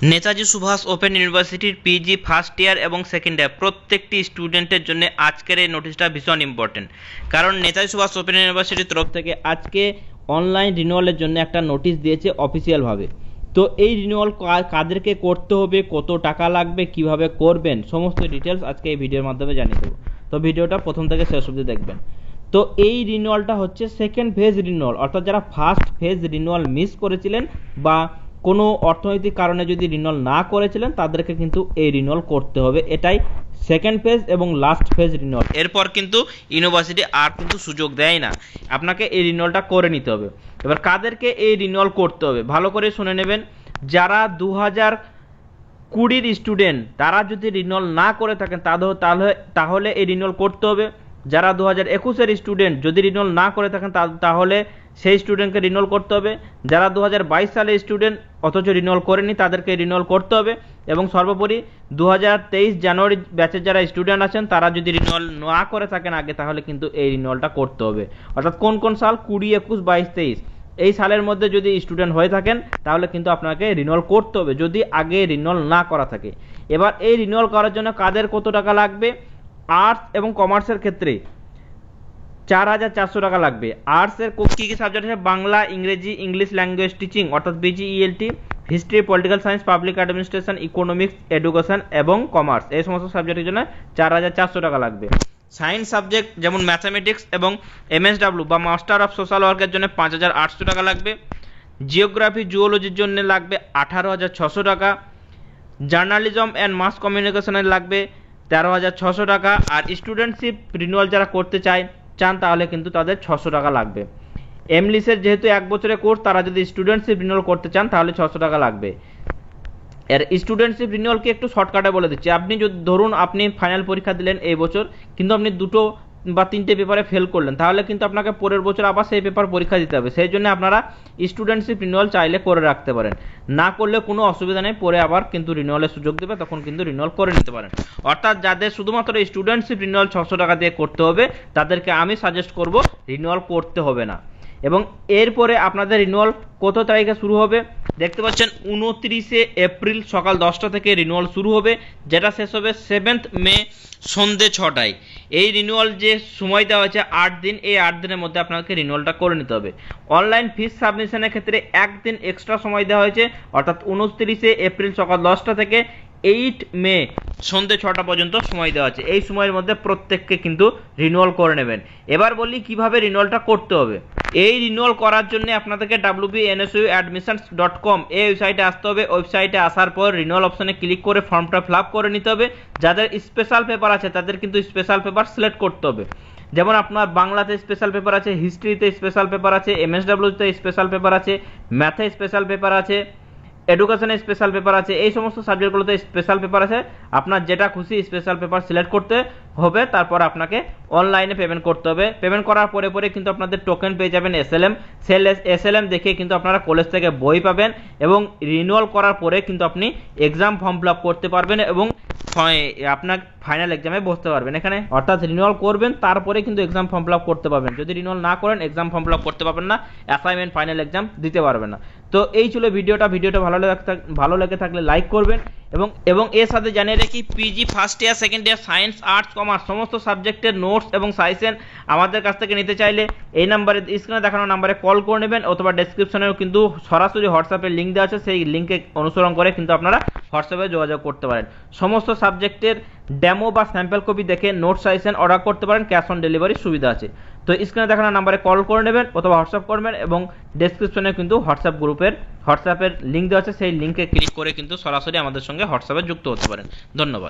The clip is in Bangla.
নেতাজি সুভাষ ওপেন ইউনিভার্সিটির পিজি ফার্স্ট ইয়ার এবং সেকেন্ড ইয়ার প্রত্যেকটি স্টুডেন্টের জন্য আজকের এই নোটিশটা ভীষণ ইম্পর্টেন্ট। কারণ নেতাজি সুভাষ ওপেন ইউনিভার্সিটির তরফ থেকে আজকে অনলাইন রিনিউয়ালের জন্য একটা নোটিশ দিয়েছে অফিসিয়ালভাবে। তো এই রিনিউয়াল কাদেরকে করতে হবে, কত টাকা লাগবে, কিভাবে করবেন, সমস্ত ডিটেলস আজকে এই ভিডিওর মাধ্যমে জানিয়ে দেবো। তো ভিডিওটা প্রথম থেকে শেষ অবধি দেখবেন। তো এই রিনিউয়ালটা হচ্ছে সেকেন্ড ফেজ রিনিউয়াল, অর্থাৎ যারা ফার্স্ট ফেজ রিনিউয়াল মিস করেছিলেন বা কোনো অর্থনৈতিক কারণে যদি রিনিউয়াল না করেছিলেন তাদেরকে কিন্তু এই রিনিউয়াল করতে হবে। এটাই সেকেন্ড ফেজ এবং লাস্ট ফেজ রিনিউয়াল। এরপর কিন্তু ইউনিভার্সিটি আর কিন্তু সুযোগ দেয় না, আপনাকে এই রিনিউয়ালটা করে নিতে হবে। এবার কাদেরকে এই রিনিউয়াল করতে হবে ভালো করে শুনে নেবেন। যারা 2020 স্টুডেন্ট তারা যদি রিনিউয়াল না করে থাকেন তাহলে এই রিনিউয়াল করতে হবে। যারা 2021 স্টুডেন্ট যদি রিনিউয়াল না করে থাকেন তাহলে সেই স্টুডেন্টকে রিনিউয়াল করতে হবে। যারা 2022 সালের স্টুডেন্ট অথচ রিনিউয়াল করেনি তাদেরকে রিনিউয়াল করতে হবে। এবং সর্বোপরি 2023 জানুয়ারি ব্যাচের যারা স্টুডেন্ট আছেন তারা যদি রিনিউয়াল না করে থাকেন আগে তাহলে কিন্তু এই রিনিউয়ালটা করতে হবে। অর্থাৎ কোন কোন সাল 20, 21, 22, 23 এই সালের মধ্যে যদি স্টুডেন্ট হয়ে থাকেন তাহলে কিন্তু আপনাকে রিনিউয়াল করতে হবে যদি আগে রিনিউয়াল না করা থাকে। এবার এই রিনিউয়াল করার জন্য কাদের কত টাকা লাগবে? আর্টস এবং কমার্সের ক্ষেত্রে 4,400 টাকা লাগবে। আর্টসের কী কী সাবজেক্ট আছে? বাংলা, ইংরেজি, ইংলিশ ল্যাঙ্গুয়েজ টিচিং অর্থাৎ BGELT, history, political science, public administration, economics, education এবং কমার্স, এই সমস্ত সাবজেক্টের জন্য 4,400 টাকা লাগবে। সায়েন্স সাবজেক্ট যেমন ম্যাথামেটিক্স এবং এমএসডব্লিউ বা মাস্টার অফ সোশ্যাল ওয়ার্কের জন্য 5,800 টাকা লাগবে। জিওগ্রাফি, জুওলজির জন্য লাগবে 18,600 টাকা। জার্নালিজম অ্যান্ড মাস কমিউনিকেশনের লাগবে 13,600 টাকা। আর স্টুডেন্টশিপ রিনিউয়াল যারা করতে চান তাহলে কিন্তু তাদের 600 টাকা লাগবে। এমলিসের যেহেতু 1 বছরের কোর্স, তারা যদি স্টুডেন্টশিপ রিনিউয়াল করতে চান তাহলে 600 টাকা লাগবে। এর স্টুডেন্টশিপ রিনিউয়ালকে একটু শর্টকাটে বলে দিচ্ছি। আপনি যদি ধরুন আপনি ফাইনাল পরীক্ষা দিলেন এই বছর, কিন্তু আপনি 2 বা 3টে পেপারে ফেল করলেন, তাহলে কিন্তু আপনাকে পরের বছর আবার সেই পেপার পরীক্ষা দিতে হবে। সেই জন্য আপনারা স্টুডেন্টশিপ রিনিউয়াল চাইলে করে রাখতে পারেন, না করলে কোনো অসুবিধা নেই, পরে আবার কিন্তু রিনিউয়ালের সুযোগ দেবে, তখন কিন্তু রিনিউয়াল করে নিতে পারেন। অর্থাৎ যাদের শুধুমাত্র স্টুডেন্টশিপ রিনিউয়াল 600 টাকা দিয়ে করতে হবে তাদেরকে আমি সাজেস্ট করব রিনিউয়াল করতে হবে না। এবং এরপরে আপনাদের রিনিউয়াল কত তারিখে শুরু হবে? দেখতে পাচ্ছেন 29 এপ্রিল সকাল 10টা থেকে রিনিউয়াল শুরু হবে, যেটা শেষ হবে 7 মে সন্ধ্যে 6টায়। এই রিনিউয়াল যে সময় দেওয়া হয়েছে 8 দিন, এই 8 দিনের মধ্যে আপনাকে রিনিউয়ালটা করে নিতে হবে। অনলাইন ফিস সাবমিশনের ক্ষেত্রে 1 দিন এক্সট্রা সময় দেওয়া হয়েছে, অর্থাৎ 29 এপ্রিল সকাল 10টা থেকে 8 মে সন্ধ্যে 6টা পর্যন্ত সময় দেওয়া আছে। এই সময়ের মধ্যে প্রত্যেককে কিন্তু রিনিউয়াল করে নেবেন। এবার বলি কিভাবে রিনিউয়ালটা করতে হবে। এই রিনিউয়াল করার জন্য আপনাদেরকে wbnsuadmissions.com এই ওয়েবসাইটে আসতে হবে। ওয়েবসাইটে আসার পর রিনিউয়াল অপশনে ক্লিক করে ফর্মটা ফিল আপ করে নিতে হবে। যাদের স্পেশাল পেপার আছে তাদের কিন্তু স্পেশাল পেপার সিলেক্ট করতে হবে। যেমন আপনার বাংলাতে স্পেশাল পেপার আছে, হিস্ট্রিতে স্পেশাল পেপার আছে, এমএসডব্লিউতে স্পেশাল পেপার আছে, ম্যাথে স্পেশাল পেপার আছে, এডুকেশনে স্পেশাল পেপার আছে, এই সমস্ত সাবজেক্টগুলোতে স্পেশাল পেপার আছে। আপনার যেটা খুশি স্পেশাল পেপার সিলেক্ট করতে হবে, তারপর আপনাকে অনলাইনে পেমেন্ট করতে হবে। পেমেন্ট করার পরে কিন্তু আপনাদের টোকেন পেয়ে যাবেন এসএলএম। এসএলএম দেখে কিন্তু আপনারা কলেজ থেকে বই পাবেন এবং রিনিউয়াল করার পরে কিন্তু আপনি এক্সাম ফর্ম ফিল আপ করতে পারবেন এবং আপনার ফাইনাল এক্সামে বসতে পারবেন এখানে। অর্থাৎ রিনিউয়াল করবেন তারপরে কিন্তু এক্সাম ফর্ম ফিল আপ করতে পারবেন। যদি রিনিউয়াল না করেন এক্সাম ফর্ম ফিল আপ করতে পারবেন না, অ্যাসাইনমেন্ট ফাইনাল এক্সাম দিতে পারবেন না। তো এই ছিল ভিডিওটা ভালো লেগে থাকলে লাইক করবেন এবং এর সাথে জানিয়ে রাখি PG first year, second year, science, arts, commerce সমস্ত সাবজেক্টের নোটস এবং সাজেশন আমাদের কাছ থেকে নিতে চাইলে এই নাম্বারে, স্ক্রিনে দেখানো নাম্বারে কল করে নেবেন, অথবা ডেসক্রিপশনেও কিন্তু সরাসরি হোয়াটসঅ্যাপের লিঙ্ক দেওয়া আছে, সেই লিঙ্কে অনুসরণ করে কিন্তু আপনারা হোয়াটসঅ্যাপে যোগাযোগ করতে পারেন। সমস্ত সাবজেক্টের ডেমো বা স্যাম্পল কপি দেখে নোট সাজেশন অর্ডার করতে পারেন, ক্যাশ অন ডেলিভারির সুবিধা আছে। তো স্ক্রিনে দেখানো নাম্বারে কল করে নেবেন অথবা হোয়াটসঅ্যাপ করবেন এবং ডেসক্রিপশনে কিন্তু হোয়াটসঅ্যাপের লিঙ্ক দেওয়া আছে, সেই লিঙ্কে ক্লিক করে কিন্তু সরাসরি আমাদের সঙ্গে হোয়াটসঅ্যাপে যুক্ত হতে পারেন। ধন্যবাদ।